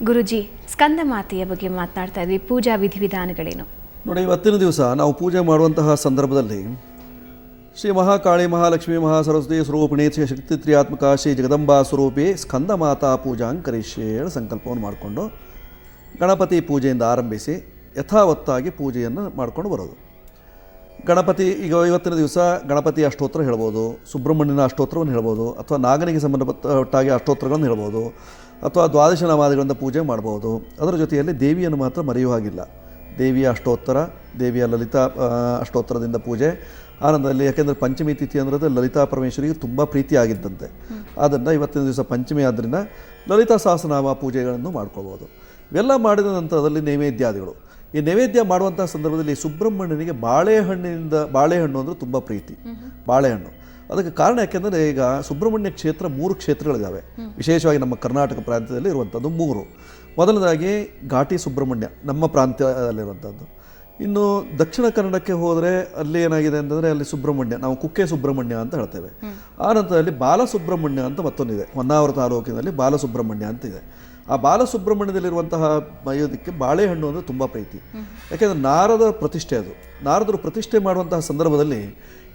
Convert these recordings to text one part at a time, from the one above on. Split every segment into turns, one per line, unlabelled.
ಗುರುಜಿ, ಸ್ಕಂದ ಮಾತೆಯ ಬಗ್ಗೆ ಮಾತನಾಡ್ತಾ ಇದ್ವಿ. ಪೂಜಾ ವಿಧಿವಿಧಾನಗಳೇನು?
ನೋಡಿ, ಇವತ್ತಿನ ದಿವಸ ನಾವು ಪೂಜೆ ಮಾಡುವಂತಹ ಸಂದರ್ಭದಲ್ಲಿ ಶ್ರೀ ಮಹಾಕಾಳಿ ಮಹಾಲಕ್ಷ್ಮಿ ಮಹಾಸರಸ್ವತಿ ಸ್ವರೂಪಿಣಿ ಶ್ರೀ ಶಕ್ತಿ ತ್ರಿಯಾತ್ಮಕ ಶ್ರೀ ಜಗದಂಬಾ ಸ್ವರೂಪಿ ಸ್ಕಂದ ಮಾತಾ ಪೂಜಾಂಕರಿಷ್ಯೆ ಹೇಳಿ ಸಂಕಲ್ಪವನ್ನು ಮಾಡಿಕೊಂಡು ಗಣಪತಿ ಪೂಜೆಯಿಂದ ಆರಂಭಿಸಿ ಯಥಾವತ್ತಾಗಿ ಪೂಜೆಯನ್ನು ಮಾಡಿಕೊಂಡು ಬರೋದು. ಗಣಪತಿ ಈಗ ಇವತ್ತಿನ ದಿವಸ ಗಣಪತಿ ಅಷ್ಟೋತ್ರ ಹೇಳ್ಬೋದು, ಸುಬ್ರಹ್ಮಣ್ಯನ ಅಷ್ಟೋತ್ರವನ್ನು ಹೇಳ್ಬೋದು, ಅಥವಾ ನಾಗನಿಗೆ ಸಂಬಂಧಪಟ್ಟಾಗಿ ಅಷ್ಟೋತ್ರಗಳನ್ನು ಹೇಳ್ಬೋದು, ಅಥವಾ ದ್ವಾದಶ ನಾಮಾದಿಗಳಿಂದ ಪೂಜೆ ಮಾಡ್ಬೋದು. ಅದರ ಜೊತೆಯಲ್ಲಿ ದೇವಿಯನ್ನು ಮಾತ್ರ ಮರೆಯುವ ಹಾಗಿಲ್ಲ. ದೇವಿಯ ಅಷ್ಟೋತ್ತರ, ದೇವಿಯ ಲಲಿತಾ ಅಷ್ಟೋತ್ತರದಿಂದ ಪೂಜೆ ಆನಂದದಲ್ಲಿ. ಯಾಕೆಂದರೆ ಪಂಚಮಿ ತಿಥಿ ಅಂದರೆ ಲಲಿತಾ ಪರಮೇಶ್ವರಿಗೆ ತುಂಬ ಪ್ರೀತಿಯಾಗಿದ್ದಂತೆ. ಆದ್ದರಿಂದ ಇವತ್ತಿನ ದಿವಸ ಪಂಚಮಿ ಆದ್ದರಿಂದ ಲಲಿತಾ ಸಹಸ್ರನಾಮ ಪೂಜೆಗಳನ್ನು ಮಾಡ್ಕೊಳ್ಬೋದು. ಇವೆಲ್ಲ ಮಾಡಿದ ನಂತರದಲ್ಲಿ ನೈವೇದ್ಯಾದಿಗಳು. ಈ ನೈವೇದ್ಯ ಮಾಡುವಂಥ ಸಂದರ್ಭದಲ್ಲಿ ಸುಬ್ರಹ್ಮಣ್ಯನಿಗೆ ಬಾಳೆಹಣ್ಣು ಅಂದರೆ ತುಂಬ ಪ್ರೀತಿ. ಬಾಳೆಹಣ್ಣು ಅದಕ್ಕೆ ಕಾರಣ ಯಾಕೆಂದರೆ ಈಗ ಸುಬ್ರಹ್ಮಣ್ಯ ಕ್ಷೇತ್ರ 3 ಕ್ಷೇತ್ರಗಳಿದ್ದಾವೆ. ವಿಶೇಷವಾಗಿ ನಮ್ಮ ಕರ್ನಾಟಕ ಪ್ರಾಂತ್ಯದಲ್ಲಿ ಇರುವಂಥದ್ದು 3. ಮೊದಲನೇದಾಗಿ ಘಾಟಿ ಸುಬ್ರಹ್ಮಣ್ಯ ನಮ್ಮ ಪ್ರಾಂತ್ಯದಲ್ಲಿರುವಂಥದ್ದು. ಇನ್ನು ದಕ್ಷಿಣ ಕನ್ನಡಕ್ಕೆ ಹೋದರೆ ಅಲ್ಲಿ ಏನಾಗಿದೆ ಅಂತಂದರೆ ಅಲ್ಲಿ ಸುಬ್ರಹ್ಮಣ್ಯ, ನಾವು ಕುಕ್ಕೆ ಸುಬ್ರಹ್ಮಣ್ಯ ಅಂತ ಹೇಳ್ತೇವೆ. ಆ ನಂತರದಲ್ಲಿ ಬಾಲಸುಬ್ರಹ್ಮಣ್ಯ ಅಂತ ಮತ್ತೊಂದಿದೆ. ಹೊನ್ನಾವರ ತಾಲೂಕಿನಲ್ಲಿ ಬಾಲಸುಬ್ರಹ್ಮಣ್ಯ ಅಂತಿದೆ. ಆ ಬಾಲಸುಬ್ರಹ್ಮಣ್ಯದಲ್ಲಿರುವಂತಹ ಇದಕ್ಕೆ ಬಾಳೆಹಣ್ಣು ಅಂದರೆ ತುಂಬ ಪ್ರೀತಿ. ಯಾಕೆಂದರೆ ನಾರದ ಪ್ರತಿಷ್ಠೆ ಅದು. ನಾರದರು ಪ್ರತಿಷ್ಠೆ ಮಾಡುವಂತಹ ಸಂದರ್ಭದಲ್ಲಿ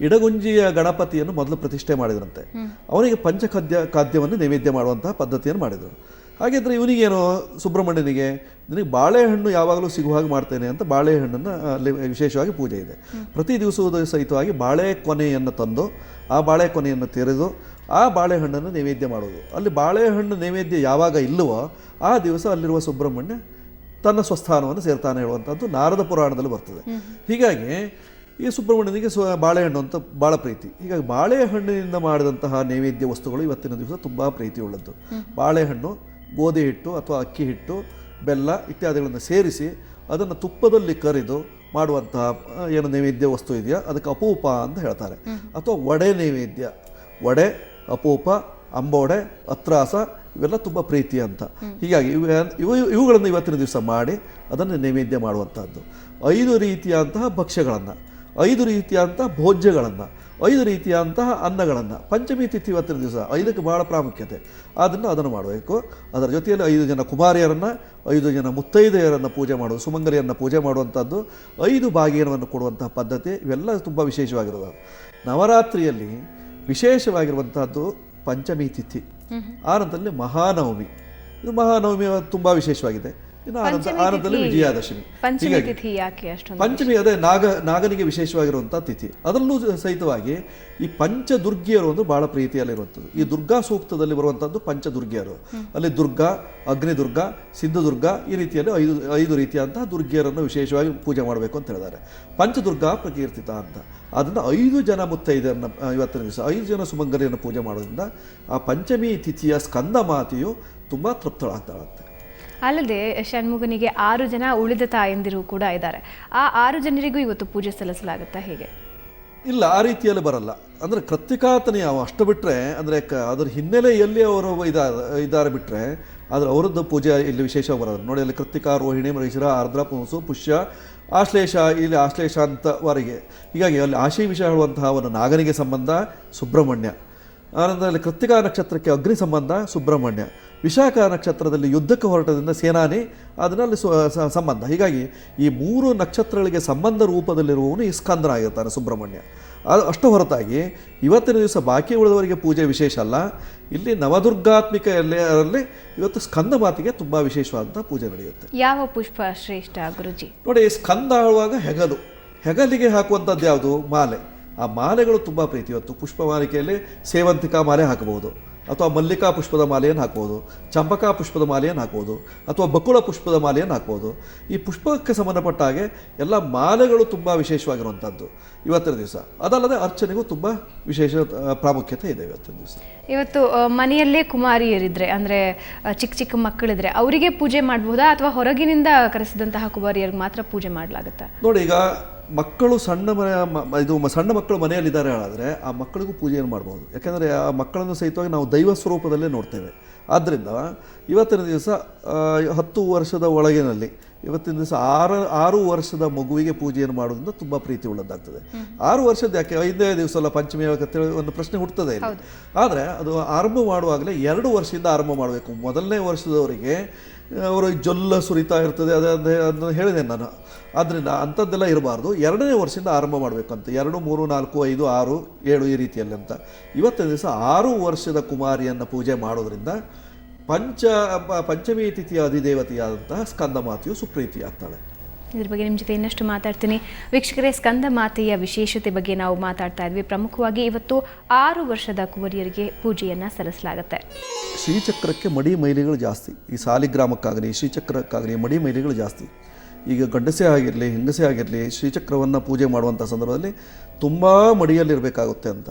ಇಡಗುಂಜಿಯ ಗಣಪತಿಯನ್ನು ಮೊದಲು ಪ್ರತಿಷ್ಠೆ ಮಾಡಿದ್ರಂತೆ. ಅವನಿಗೆ ಖಾದ್ಯವನ್ನು ನೈವೇದ್ಯ ಮಾಡುವಂತಹ ಪದ್ಧತಿಯನ್ನು ಮಾಡಿದರು. ಹಾಗಿದ್ರೆ ಇವನಿಗೇನು ಸುಬ್ರಹ್ಮಣ್ಯನಿಗೆ ನಿನಗೆ ಬಾಳೆಹಣ್ಣು ಯಾವಾಗಲೂ ಸಿಗುವ ಹಾಗೆ ಮಾಡ್ತೇನೆ ಅಂತ ಬಾಳೆಹಣ್ಣನ್ನು ಅಲ್ಲಿ ವಿಶೇಷವಾಗಿ ಪೂಜೆ ಇದೆ. ಪ್ರತಿ ದಿವಸದ ಸಹಿತವಾಗಿ ಬಾಳೆ ಕೊನೆಯನ್ನು ತಂದು ಆ ಬಾಳೆ ಕೊನೆಯನ್ನು ತೆರೆದು ಆ ಬಾಳೆಹಣ್ಣನ್ನು ನೈವೇದ್ಯ ಮಾಡೋದು. ಅಲ್ಲಿ ಬಾಳೆಹಣ್ಣು ನೈವೇದ್ಯ ಯಾವಾಗ ಇಲ್ಲವೋ ಆ ದಿವಸ ಅಲ್ಲಿರುವ ಸುಬ್ರಹ್ಮಣ್ಯ ತನ್ನ ಸ್ವಸ್ಥಾನವನ್ನು ಸೇರ್ತಾನೆ ಹೇಳುವಂಥದ್ದು ನಾರದ ಪುರಾಣದಲ್ಲಿ ಬರ್ತದೆ. ಹೀಗಾಗಿ ಈ ಸುಬ್ರಹ್ಮಣ್ಯನಿಗೆ ಬಾಳೆಹಣ್ಣು ಅಂತ ಭಾಳ ಪ್ರೀತಿ. ಹೀಗಾಗಿ ಬಾಳೆಹಣ್ಣಿನಿಂದ ಮಾಡಿದಂತಹ ನೈವೇದ್ಯ ವಸ್ತುಗಳು ಇವತ್ತಿನ ದಿವಸ ತುಂಬ ಪ್ರೀತಿಯುಳ್ಳದ್ದು. ಬಾಳೆಹಣ್ಣು, ಗೋಧಿ ಹಿಟ್ಟು ಅಥವಾ ಅಕ್ಕಿ ಹಿಟ್ಟು, ಬೆಲ್ಲ ಇತ್ಯಾದಿಗಳನ್ನು ಸೇರಿಸಿ ಅದನ್ನು ತುಪ್ಪದಲ್ಲಿ ಕರಿದು ಮಾಡುವಂತಹ ಏನು ನೈವೇದ್ಯ ವಸ್ತು ಇದೆಯಾ ಅದಕ್ಕೆ ಅಪೂಪ ಅಂತ ಹೇಳ್ತಾರೆ. ಅಥವಾ ವಡೆ ನೈವೇದ್ಯ, ವಡೆ, ಅಪೂಪ, ಅಂಬೋಡೆ, ಅತ್ರಾಸ ಇವೆಲ್ಲ ತುಂಬ ಪ್ರೀತಿ ಅಂತ. ಹೀಗಾಗಿ ಇವುಗಳನ್ನು ಇವತ್ತಿನ ದಿವಸ ಮಾಡಿ ಅದನ್ನು ನೈವೇದ್ಯ ಮಾಡುವಂಥದ್ದು. 5 ರೀತಿಯಂತಹ ಭಕ್ಷ್ಯಗಳನ್ನು, 5 ರೀತಿಯಂತಹ ಭೋಜ್ಯಗಳನ್ನು, 5 ರೀತಿಯಂತಹ ಅನ್ನಗಳನ್ನು ಪಂಚಮಿ ತಿಥಿ ಇವತ್ತಿನ ದಿವಸ 5ಕ್ಕೆ ಭಾಳ ಪ್ರಾಮುಖ್ಯತೆ. ಅದನ್ನು ಮಾಡಬೇಕು. ಅದರ ಜೊತೆಯಲ್ಲಿ 5 ಜನ ಕುಮಾರಿಯರನ್ನು, 5 ಜನ ಮುತ್ತೈದೆಯರನ್ನು ಪೂಜೆ ಮಾಡೋದು, ಸುಮಂಗಲಿಯನ್ನು ಪೂಜೆ ಮಾಡುವಂಥದ್ದು, 5 ಬಾಗಿನವನ್ನು ಕೊಡುವಂತಹ ಪದ್ಧತಿ ಇವೆಲ್ಲ ತುಂಬ ವಿಶೇಷವಾಗಿರೋದು. ನವರಾತ್ರಿಯಲ್ಲಿ ವಿಶೇಷವಾಗಿರುವಂತಹದ್ದು ಪಂಚಮಿ ತಿಥಿ. ಆ ನಂತರದಲ್ಲಿ ಮಹಾನವಮಿ. ಇದು ಮಹಾನವಮಿ ತುಂಬ ವಿಶೇಷವಾಗಿದೆ. ಇನ್ನು ಆನಂದದಲ್ಲಿ ವಿಜಯಾದಶಮಿ. ಪಂಚಮಿ ಅದೇ ನಾಗನಿಗೆ ವಿಶೇಷವಾಗಿರುವಂಥ ತಿಥಿ. ಅದರಲ್ಲೂ ಸಹಿತವಾಗಿ ಈ ಪಂಚದುರ್ಗಿಯರು ಒಂದು ಬಹಳ ಪ್ರೀತಿಯಲ್ಲಿರುವಂಥದ್ದು. ಈ ದುರ್ಗಾ ಸೂಕ್ತದಲ್ಲಿ ಬರುವಂಥದ್ದು ಪಂಚದುರ್ಗಿಯರು. ಅಲ್ಲಿ ದುರ್ಗಾ, ಅಗ್ನಿದುರ್ಗ, ಸಿದ್ಧದುರ್ಗ ಈ ರೀತಿಯಲ್ಲಿ 5 ರೀತಿಯಂತಹ ದುರ್ಗಿಯರನ್ನು ವಿಶೇಷವಾಗಿ ಪೂಜೆ ಮಾಡಬೇಕು ಅಂತ ಹೇಳಿದ್ದಾರೆ. ಪಂಚದುರ್ಗಾ ಪ್ರಕೀರ್ತಿತ ಅಂತ. ಅದನ್ನು 5 ಜನ ಮುತ್ತೈದೆಯನ್ನು ಇವತ್ತಿನ ದಿವಸ 5 ಜನ ಸುಮಂಗಲಿಯನ್ನು ಪೂಜೆ ಮಾಡೋದ್ರಿಂದ ಆ ಪಂಚಮಿ ತಿಥಿಯ ಸ್ಕಂದ ಮಾತೆಯು ತುಂಬ ತೃಪ್ತಳಾಗ್ತಾಳಂತೆ.
ಅಲ್ಲದೆ ಷಣ್ಮುಗನಿಗೆ 6 ಜನ ಉಳಿದ ತಾಯಂದಿರು ಕೂಡ ಇದ್ದಾರೆ. ಆ 6 ಜನರಿಗೂ ಇವತ್ತು ಪೂಜೆ ಸಲ್ಲಿಸಲಾಗುತ್ತಾ? ಹೇಗೆ?
ಇಲ್ಲ, ಆ ರೀತಿಯಲ್ಲಿ ಬರಲ್ಲ. ಅಂದರೆ ಕೃತ್ತಿಕಾತನೇ ಅಷ್ಟು ಬಿಟ್ಟರೆ, ಅಂದರೆ ಅದರ ಹಿನ್ನೆಲೆಯಲ್ಲಿ ಅವರು ಇದ್ದಾರೆ ಬಿಟ್ಟರೆ ಆದರೆ ಅವರದ್ದು ಪೂಜೆ ಇಲ್ಲಿ ವಿಶೇಷವಾಗಿ ಬರೋದು. ನೋಡಿ, ಅಲ್ಲಿ ಕೃತ್ತಿಕಾ, ರೋಹಿಣಿ, ಮೃಗಶಿರ, ಆರ್ದ್ರ, ಪುಂಸು, ಪುಷ್ಯ, ಆಶ್ಲೇಷ, ಇಲ್ಲಿ ಆಶ್ಲೇಷ ಅಂತವರೆಗೆ. ಹೀಗಾಗಿ ಅಲ್ಲಿ ಆಶಿ ವಿಷಯ ಹೇಳುವಂತಹ ಒಂದು ನಾಗನಿಗೆ ಸಂಬಂಧ ಸುಬ್ರಹ್ಮಣ್ಯ. ಆನಂದರಲ್ಲಿ ಕೃತ್ತಿಕಾ ನಕ್ಷತ್ರಕ್ಕೆ ಅಗ್ನಿ ಸಂಬಂಧ ಸುಬ್ರಹ್ಮಣ್ಯ. ವಿಶಾಖ ನಕ್ಷತ್ರದಲ್ಲಿ ಯುದ್ಧಕ್ಕೆ ಹೊರಟದಿಂದ ಸೇನಾನಿ, ಅದರಲ್ಲಿ ಸಂಬಂಧ. ಹೀಗಾಗಿ ಈ 3 ನಕ್ಷತ್ರಗಳಿಗೆ ಸಂಬಂಧ ರೂಪದಲ್ಲಿರುವವನು ಈ ಸ್ಕಂದನಾಗಿರ್ತಾನೆ ಸುಬ್ರಹ್ಮಣ್ಯ. ಅಷ್ಟು ಹೊರತಾಗಿ ಇವತ್ತಿನ ದಿವಸ ಬಾಕಿ ಉಳಿದವರಿಗೆ ಪೂಜೆ ವಿಶೇಷ ಅಲ್ಲ. ಇಲ್ಲಿ ನವದುರ್ಗಾತ್ಮಿಕೆಯಲ್ಲಿ ಇವತ್ತು ಸ್ಕಂದ ಮಾತಿಗೆ ತುಂಬ ವಿಶೇಷವಾದಂಥ ಪೂಜೆ ನಡೆಯುತ್ತೆ.
ಯಾವ ಪುಷ್ಪ ಶ್ರೇಷ್ಠ ಗುರುಜಿ?
ನೋಡಿ, ಸ್ಕಂದ ಆಳುವಾಗ ಹೆಗಲಿಗೆ ಹಾಕುವಂಥದ್ದು ಯಾವುದು? ಮಾಲೆ. ಆ ಮಾಲೆಗಳು ತುಂಬ ಪ್ರೀತಿ. ಇವತ್ತು ಪುಷ್ಪ ಮಾಲಿಕೆಯಲ್ಲಿ ಸೇವಂತಿಕಾ ಮಾಲೆ ಹಾಕಬಹುದು, ಅಥವಾ ಮಲ್ಲಿಕಾ ಪುಷ್ಪದ ಮಾಲೆಯನ್ನು ಹಾಕ್ಬೋದು, ಚಂಪಕಾ ಪುಷ್ಪದ ಮಾಲೆಯನ್ನು ಹಾಕ್ಬೋದು, ಅಥವಾ ಬಕುಳ ಪುಷ್ಪದ ಮಾಲೆಯನ್ನು ಹಾಕ್ಬೋದು. ಈ ಪುಷ್ಪಕ್ಕೆ ಸಂಬಂಧಪಟ್ಟ ಹಾಗೆ ಎಲ್ಲ ಮಾಲೆಗಳು ತುಂಬ ವಿಶೇಷವಾಗಿರುವಂಥದ್ದು ಇವತ್ತಿನ ದಿವಸ. ಅದಲ್ಲದೆ ಅರ್ಚನೆಗೂ ತುಂಬ ವಿಶೇಷ ಪ್ರಾಮುಖ್ಯತೆ ಇದೆ ಇವತ್ತಿನ ದಿವಸ.
ಇವತ್ತು ಮನೆಯಲ್ಲೇ ಕುಮಾರಿಯರಿದ್ದರೆ, ಅಂದರೆ ಚಿಕ್ಕ ಮಕ್ಕಳಿದ್ರೆ ಅವರಿಗೆ ಪೂಜೆ ಮಾಡಬಹುದಾ, ಅಥವಾ ಹೊರಗಿನಿಂದ ಕರೆಸಿದಂತಹ ಕುಮಾರಿಯರಿಗೆ ಮಾತ್ರ ಪೂಜೆ ಮಾಡಲಾಗುತ್ತಾ?
ನೋಡಿ, ಈಗ ಮಕ್ಕಳು ಸಣ್ಣ ಮಕ್ಕಳು ಮನೆಯಲ್ಲಿದ್ದಾರೆ ಹೇಳಿದ್ರೆ ಆ ಮಕ್ಕಳಿಗೂ ಪೂಜೆಯನ್ನು ಮಾಡ್ಬೋದು. ಯಾಕೆಂದರೆ ಆ ಮಕ್ಕಳನ್ನು ಸಹಿತವಾಗಿ ನಾವು ದೈವ ಸ್ವರೂಪದಲ್ಲೇ ನೋಡ್ತೇವೆ. ಆದ್ದರಿಂದ ಇವತ್ತಿನ ದಿವಸ 10 ವರ್ಷದ ಒಳಗಿನಲ್ಲಿ ಇವತ್ತಿನ ದಿವಸ 6 ವರ್ಷದ ಮಗುವಿಗೆ ಪೂಜೆಯನ್ನು ಮಾಡೋದ್ರಿಂದ ತುಂಬ ಪ್ರೀತಿ ಉಳ್ಳದ್ದಾಗ್ತದೆ. 6 ವರ್ಷದ ಯಾಕೆ 5ನೇ ದಿವಸ ಅಲ್ಲ ಪಂಚಮಿ ಅಂತೇಳಿ ಒಂದು ಪ್ರಶ್ನೆ ಹುಡ್ತದೆ ಇಲ್ಲಿ. ಆದರೆ ಅದು ಆರಂಭ ಮಾಡುವಾಗಲೇ 2 ವರ್ಷದಿಂದ ಆರಂಭ ಮಾಡಬೇಕು. ಮೊದಲನೇ ವರ್ಷದವರಿಗೆ ಅವರು ಜೊಲ್ಲ ಸುರಿತಾ ಇರ್ತದೆ, ಅದನ್ನು ಹೇಳಿದೆ ನಾನು. ಆದ್ದರಿಂದ ಅಂಥದ್ದೆಲ್ಲ ಇರಬಾರ್ದು. 2ನೇ ವರ್ಷದಿಂದ ಆರಂಭ ಮಾಡಬೇಕಂತ, 2, 3, 4, 5, 6, 7 ಈ ರೀತಿಯಲ್ಲಿ ಅಂತ. ಇವತ್ತಿನ ದಿವಸ 6 ವರ್ಷದ ಕುಮಾರಿಯನ್ನು ಪೂಜೆ ಮಾಡೋದ್ರಿಂದ ಪಂಚಮಿ ತಿಥಿಯ ಅಧಿದೇವತೆಯಾದಂತಹ ಸ್ಕಂದ ಮಾತೆಯು ಸುಪ್ರೀತಿಯಾಗ್ತಾಳೆ.
ಇದ್ರ ಬಗ್ಗೆ ನಿಮ್ಮ ಜೊತೆ ಇನ್ನಷ್ಟು ಮಾತಾಡ್ತೀನಿ. ವೀಕ್ಷಕರೇ, ಸ್ಕಂದ ಮಾತೆಯ ವಿಶೇಷತೆ ಬಗ್ಗೆ ನಾವು ಮಾತಾಡ್ತಾ ಇದ್ವಿ. ಪ್ರಮುಖವಾಗಿ ಇವತ್ತು 6 ವರ್ಷದ ಕುವರಿಯರಿಗೆ ಪೂಜೆಯನ್ನು ಸಲ್ಲಿಸಲಾಗುತ್ತೆ.
ಶ್ರೀಚಕ್ರಕ್ಕೆ ಮಡಿ ಮೈಲಿಗಳು ಜಾಸ್ತಿ. ಈ ಸಾಲಿಗ್ರಾಮಕ್ಕಾಗಲಿ ಶ್ರೀಚಕ್ರಕ್ಕಾಗಲಿ ಮಡಿ ಮೈಲಿಗಳು ಜಾಸ್ತಿ. ಈಗ ಗಂಡಸೇ ಆಗಿರಲಿ ಹೆಂಗಸೇ ಆಗಿರಲಿ ಶ್ರೀಚಕ್ರವನ್ನು ಪೂಜೆ ಮಾಡುವಂಥ ಸಂದರ್ಭದಲ್ಲಿ ತುಂಬ ಮಡಿಯಲ್ಲಿರಬೇಕಾಗುತ್ತೆ ಅಂತ.